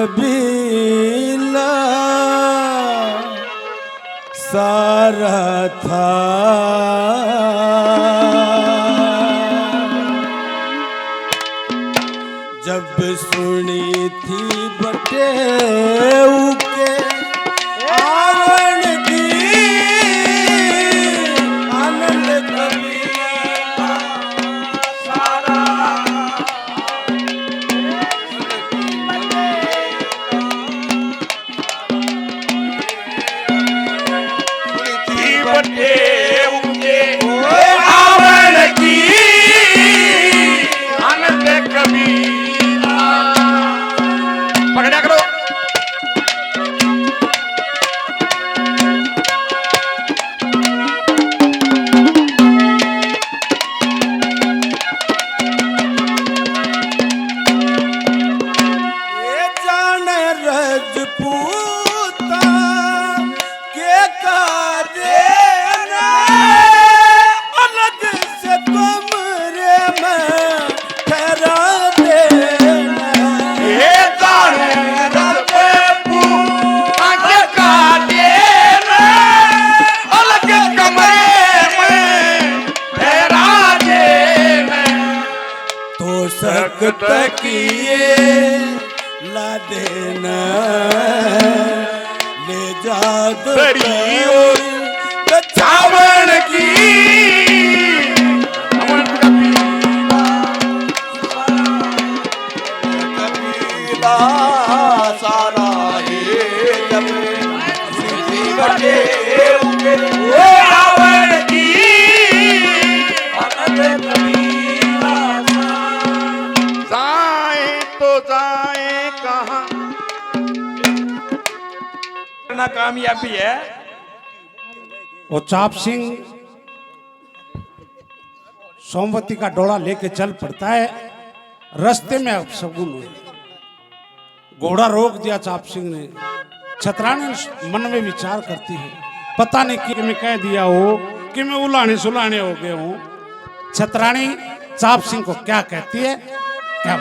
कबीला सारा था। जब सुनी थी बटेऊ के आवन की आनंद कबीला सारा बटेऊ के आवन की आनंद कबीला। पकड़ा करो। ये जाने रजपूता के काजे अलग से कमरे में ठहरा देना। ये जाने रजपूता के काजे अलग कमरे में ठहरा देना। तो सख्त किए ला देना ले जा दरियो चावण की कबीला सारा ये जब बटेऊ के आवन की आनंद कबीला। जाए तो जाए कहाँ ना कामयाबी है। वो चाप सिंह सोमवती का डोला लेके चल पड़ता है। रास्ते में अब शगुन हुई, घोड़ा रोक दिया चाप सिंह ने। छतरानी मन में विचार करती है, पता नहीं कि मैं कह दिया हो कि मैं उलाने सुलाने हो गए हूं। छतरानी चाप सिंह को क्या कहती है, क्या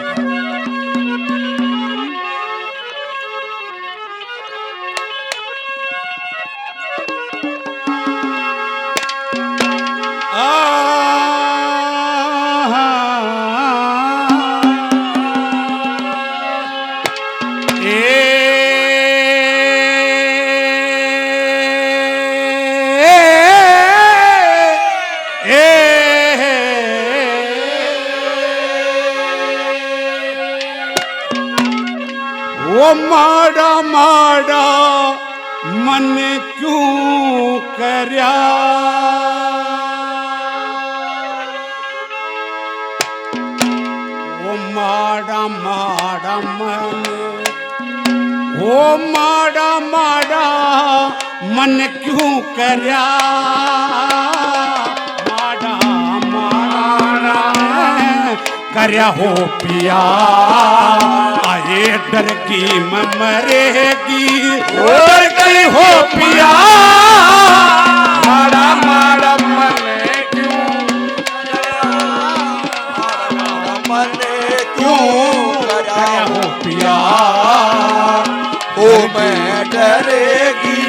वो माड़ा माड़ा मन क्यों करया, वो माड़ा माड़ा मन, वो माड़ा माड़ा मन क्यों करया, माड़ा माड़ा करया हो पिया, आए डर की मरेगी और कहीं हो पिया, माड़ा माड़ा मन क्यों करया हो पिया, ओ मैं डरेगी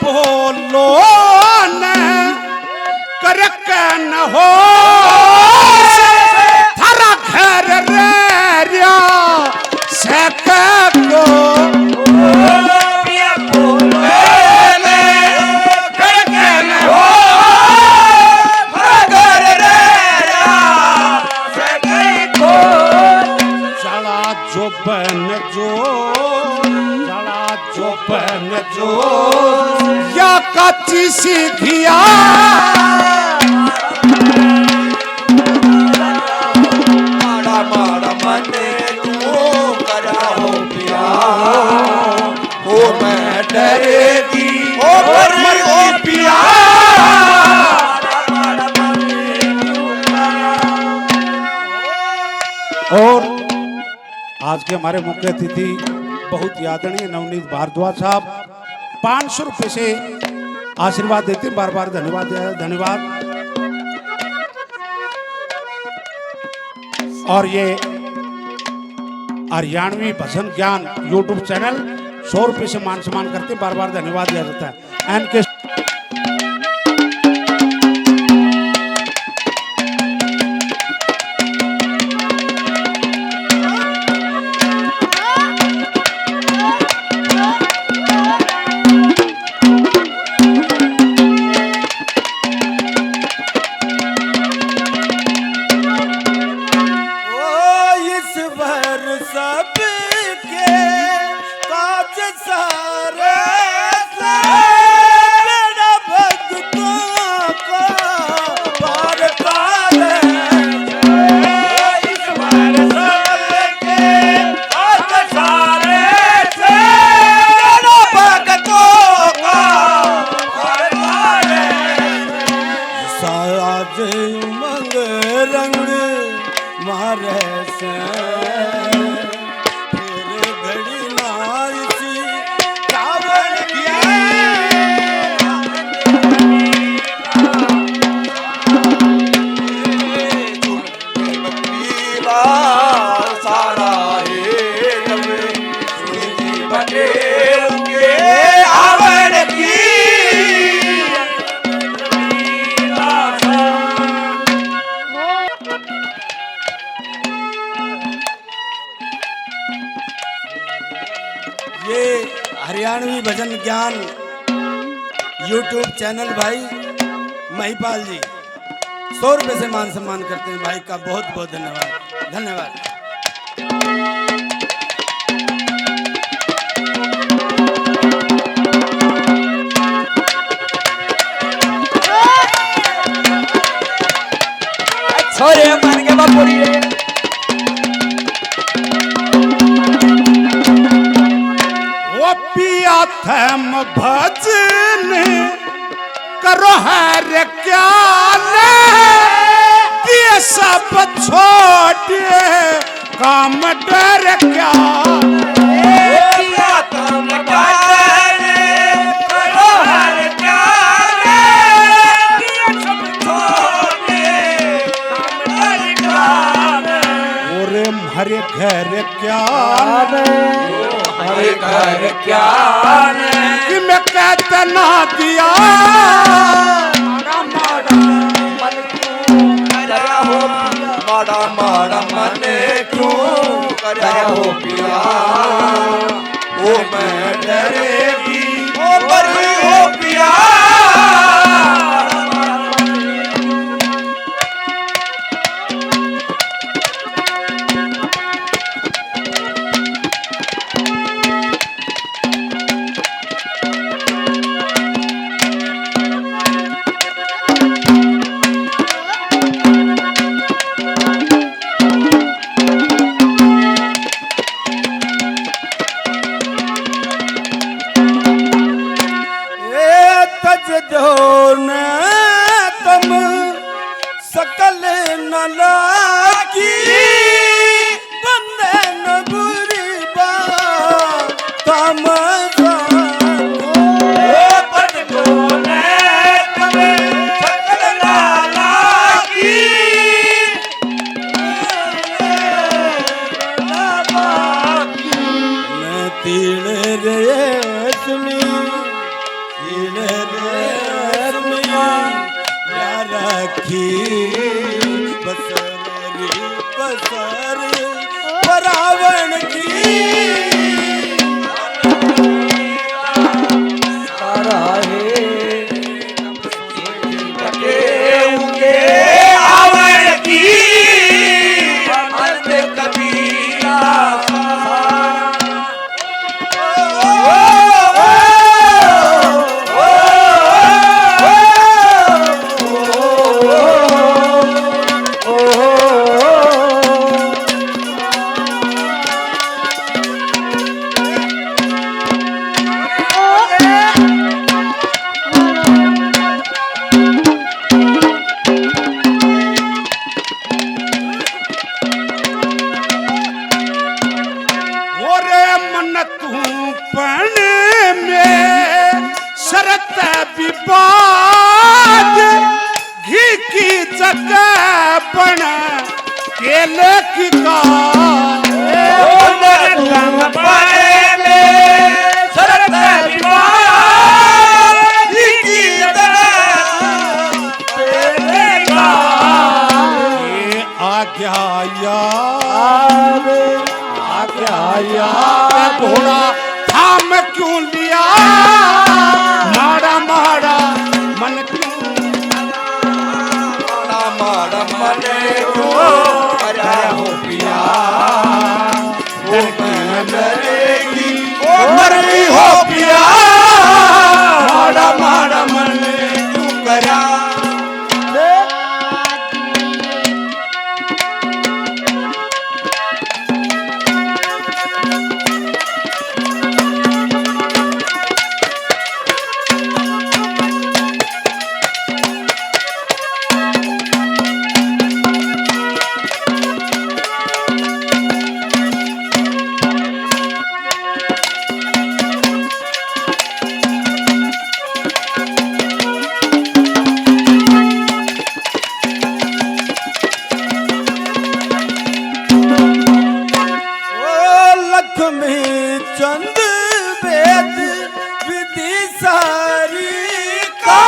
बोलो न करक न हो थारा घर रिया को पिया बोलो न करक न हो घर रिया को जड़ा जो बन जो या काची सी घिया, माड़ा माड़ा मन क्यों करा हो पिया, ओ मैं डरेगी ओ मर पिया, आज के हमारे मुख्य अतिथि बहुत आदरणीय नवनीत भारद्वाज साहब 500 रुपए से आशीर्वाद देते हैं। बार बार धन्यवाद धन्यवाद। और ये हरियाणवी भजन ज्ञान यूट्यूब चैनल 100 रुपए से मान सम्मान करते हैं। बार बार धन्यवाद दिया जाता है। एन के उमंग रंग मारे से फिर घड़ी नासी रावण की सारा बटे आवड़ की ये हरियाणवी भजन ज्ञान यूट्यूब चैनल भाई महिपाल जी 100 रुपए से मान सम्मान करते हैं। भाई का बहुत बहुत धन्यवाद धन्यवाद। छोरे मान के बापुरी पिया थम भजन करो हर क्या ये सब छोड़े काम डर क्या पिया थम भजन करो हर क्या ये सब छोड़े काम डर क्या और हरे घर क्या हरे घर क्या कि मैं कहता ना दिया माड़ा माड़ा मन क्यों करा हो पिया ओ मैं डरेगी ओ बड़ी हो पिया जो न तुम सकल न लागी बंदे न बुरी बात तम तीन रेशमी रखी बसरी बसर रावण की सारा आवड़ की कबीरा की बात घी की जगह पण केले की का घोड़ा थाम क्यों लिया माड़ा माड़ा मन क्यों माड़ा मन क्यों हो पिया मरेगी मरनी हो पिया माड़ा माड़ा मन क्यों करा चंद वेद विधि सारी का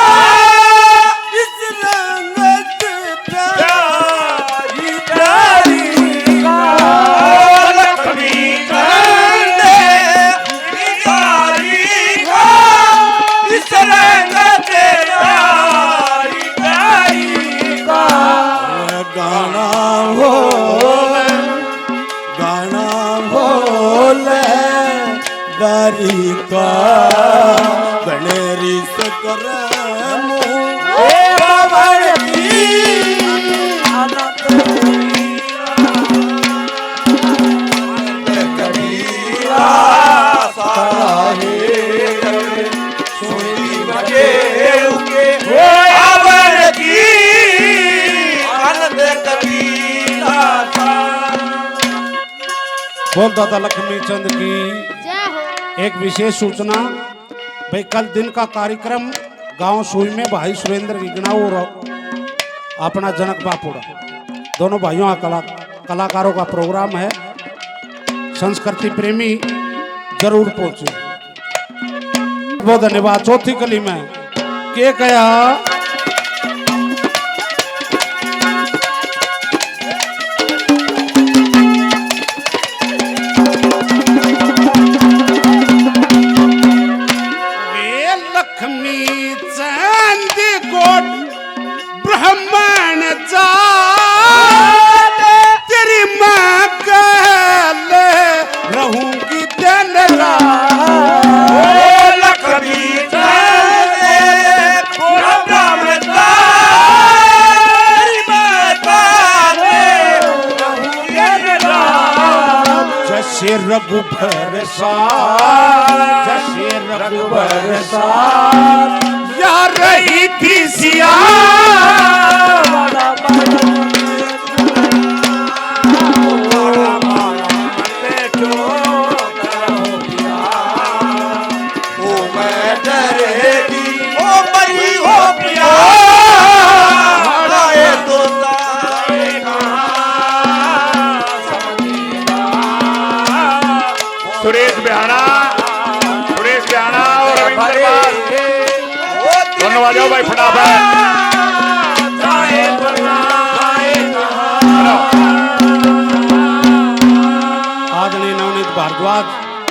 इस रंगत प्यारी प्यारी का लक्ष्मी चंद विधि सारी का इस रंगत प्यारी प्यारी का गाना हो दारी का गणेरी सकर कबीरा सारा सोनी बजे उके की आनंद कबीरा बोल दादा लक्ष्मी चंद की एक विशेष सूचना भाई कल दिन का कार्यक्रम गांव सुई में भाई सुरेंद्र गिगना और अपना जनक बापुड़ा दोनों भाइयों का कलाकारों का प्रोग्राम है। संस्कृति प्रेमी जरूर पहुंचे। बहुत धन्यवाद। चौथी कली में के कया ब्राह्मण जात तेरी माँ कल रहूंगी दिन लक्ष्मी ब्राह्मण जैसे रघुबर जैसे रघुबर या रही थी सिया सुरेश बिहाना और दोनों आ जाओ भाई फटाफट। आदरणीय नवनीत भारद्वाज